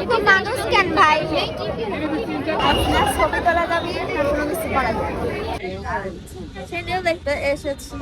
এত মানুষ কেন ভাই? ছবি তোলা যাবে না কোনো কিছু করা যাবে? সেটাও দেখতে এসেছি।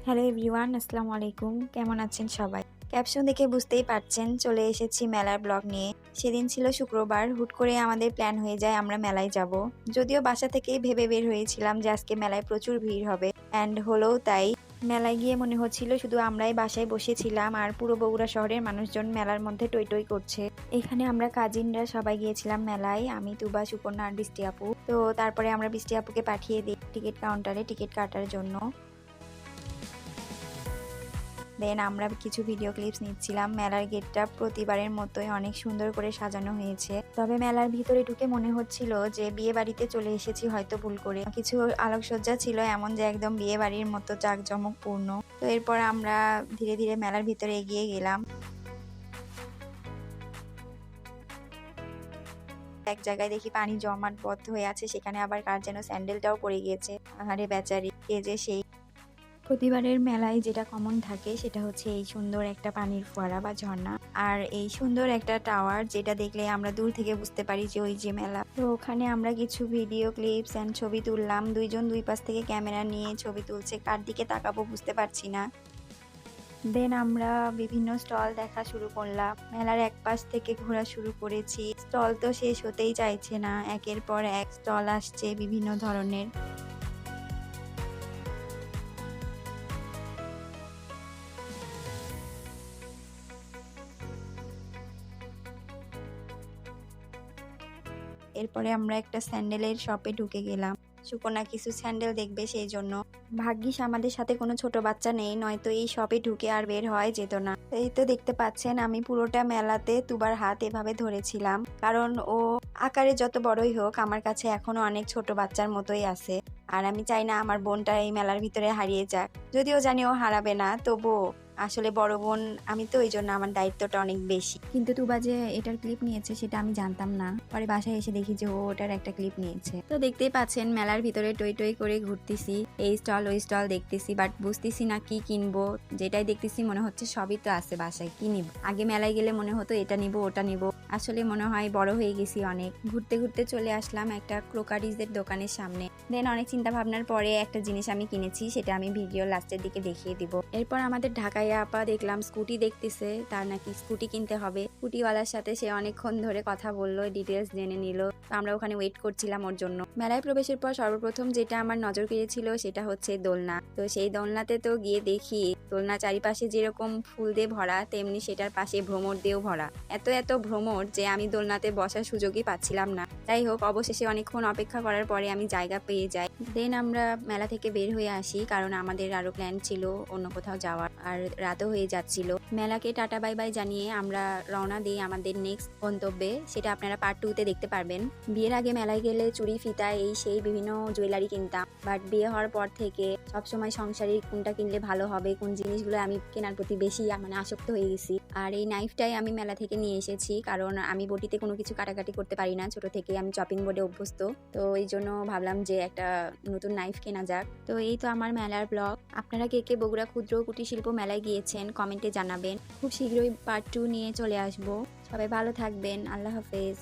হ্যালো এভরিওয়ান, আসসালামু আলাইকুম। কেমন আছেন সবাই? ক্যাপশন দেখে বুঝতেই পারছেন চলে এসেছি মেলার ব্লগ নিয়ে। সেদিন ছিল শুক্রবার, হুট করে আমাদের প্ল্যান হয়ে যায় আমরা মেলায় যাব। যদিও বাসা থেকেই ভেবে বের হয়েছিলাম যে আজকে মেলায় প্রচুর ভিড় হবে, অ্যান্ড হলোও তাই। মেলায় গিয়ে মনে হচ্ছিল শুধু আমরাই বাসায় বসেছিলাম আর পুরো বগুড়া শহরের মানুষজন মেলার মধ্যে টই টই করছে। এখানে আমরা কাজিনরা সবাই গিয়েছিলাম মেলায়, আমি, তুবা, সুপর্ণা আর বৃষ্টি আপু। তো তারপরে আমরা বৃষ্টি আপুকে পাঠিয়ে দিই টিকিট কাউন্টারে টিকিট কাটার জন্য। দেন আমরা কিছু ভিডিও ক্লিপস নিচ্ছিলাম। মেলার গেটটা প্রতিবারের মতোই অনেক সুন্দর করে সাজানো হয়েছে, তবে মেলার ভিতরে ঢুকে মনে হচ্ছিল যে বিয়ে বাড়িতে চলে এসেছি হয়তো ভুল করে। কিছু আলোকসজ্জা ছিল এমন যে একদম বিয়ে বাড়ির মতো জাঁকজমকপূর্ণ। তো এরপর আমরা ধীরে ধীরে মেলার ভিতরে এগিয়ে গেলাম। এক জায়গায় দেখি পানি জমাট বদ্ধ হয়ে আছে, সেখানে আবার কার যেন স্যান্ডেলটাও পড়ে গিয়েছে। আহারে বেচারি, কে যে সেই। প্রতিবারের মেলায় যেটা কমন থাকে সেটা হচ্ছে এই সুন্দর একটা পানির ফোয়ারা বা ঝর্ণা, আর এই সুন্দর একটা টাওয়ার যেটা দেখলে আমরা দূর থেকে বুঝতে পারি যে ওই যে মেলা। তো ওখানে আমরা কিছু ভিডিও ক্লিপস এন্ড ছবি তুললাম। দুইজন দুই পাশ থেকে ক্যামেরা নিয়ে ছবি তুলছে, কার দিকে তাকাবো বুঝতে পারছি না। দেন আমরা বিভিন্ন স্টল দেখা শুরু করলাম। মেলার এক পাশ থেকে ঘোরা শুরু করেছি। স্টল তো শেষ হতেই চাইছে না, একের পর এক স্টল আসছে বিভিন্ন ধরনের। এরপরে আমরা একটা স্যান্ডেলের শপে ঢুকে গেলাম। সুকন্যা কিছু স্যান্ডেল দেখবে সেই জন্য। ভাগ্যিস আমাদের সাথে কোনো ছোট বাচ্চা নেই, নয়তো এই শপে ঢুকে আর বের হয় যেত না। এই তো দেখতে পাচ্ছেন আমি পুরোটা মেলাতে তুবার হাত এভাবে ধরেছিলাম, কারণ ও আকারে যত বড়ই হোক আমার কাছে এখনো অনেক ছোট বাচ্চার মতোই আছে। আর আমি চাই না আমার বোনটা এই মেলার ভিতরে হারিয়ে যাক। যদিও জানি ও হারাবে না, তবুও আসলে বড় বোন আমি, তো এই জন্য আমার দায়িত্বটা অনেক বেশি। কিন্তু তুবা যে এটার ক্লিপ নিয়েছে সেটা আমি জানতাম না, পরে বাসায় এসে দেখি যে ও ওটার একটা ক্লিপ নিয়েছে। তো দেখতেই পাচ্ছেন মেলার ভিতরে টই টই করে ঘুরতেছি, এই স্টল ওই স্টল দেখতেছি, বাট বুঝতেছি না কি কিনবো। যেটাই দেখতেছি মনে হচ্ছে সবই তো আছে বাসায়, কি নিব। আগে মেলায় গেলে মনে হতো এটা নিব ওটা নিব, আসলে মনে হয় বড় হয়ে গেছি অনেক। ঘুরতে ঘুরতে চলে আসলাম একটা ক্রোকারিজের দোকানের সামনে। দেন অনেক চিন্তা ভাবনার পরে একটা জিনিস আমি কিনেছি, সেটা আমি ভিডিও লাস্টের দিকে দেখিয়ে দিব। এরপর আমাদের ঢাকায় আপা দেখলাম স্কুটি দেখতেছে, তার নাকি স্কুটি কিনতে হবে। স্কুটিওয়ালার সাথে সে অনেকক্ষণ ধরে কথা বললো, ডিটেলস জেনে নিল। তো আমরা ওখানে ওয়েট করছিলাম ওর জন্য। মেলায় প্রবেশের পর সর্বপ্রথম যেটা আমার নজর কেড়েছিল সেটা হচ্ছে দোলনা। তো সেই দোলনাতে তো গিয়ে দেখি দোলনা চারিপাশে যেরকম ফুল দিয়ে ভরা, তেমনি সেটার পাশে ভ্রমর দিয়েও ভরা। এত এত ভ্রমর যে আমি দোলনাতে বসার সুযোগই পাচ্ছিলাম না। যাই হোক, অবশেষে অনেকক্ষণ অপেক্ষা করার পরে আমি জায়গা পেয়ে যাই। দেন আমরা মেলা থেকে বের হয়ে আসি, কারণ আমাদের আরো প্ল্যান ছিল অন্য কোথাও যাওয়ার, আর রাতও হয়ে যাচ্ছিল। মেলাকে টাটা বাই বাই জানিয়ে আমরা রওনা দিই আমাদের নেক্সট গন্তব্যে। সেটা আপনারা পার্ট 2 তে দেখতে পারবেন। বিয়ের আগে মেলায় গেলে চুড়ি, ফিতা, এই সেই বিভিন্ন জুয়েলারি কিনতাম, বাট বিয়ে হওয়ার পর থেকে সবসময় সংসারিক কোনটা কিনলে ভালো হবে, কোন জিনিসগুলো আমি কেনার প্রতি বেশি আসক্ত হয়ে গেছি। আর এই নাইফটাই আমি মেলা থেকে নিয়ে এসেছি, কারণ আমি বটিতে কোনো কিছু কাটাকাটি করতে পারি না, ছোট থেকে আমি চপিং বোর্ডে অভ্যস্ত। তো এই জন্য ভাবলাম যে একটা নতুন নাইফ কেনা যাক। তো এই তো আমার মেলার ব্লগ। আপনারা কে কে বগুড়া ক্ষুদ্র কুটির শিল্প মেলায় গিয়েছেন কমেন্টে জানাবেন। খুব শীঘ্রই পার্ট 2 নিয়ে চলে আসবো। সবাই ভালো থাকবেন, আল্লাহ হাফেজ।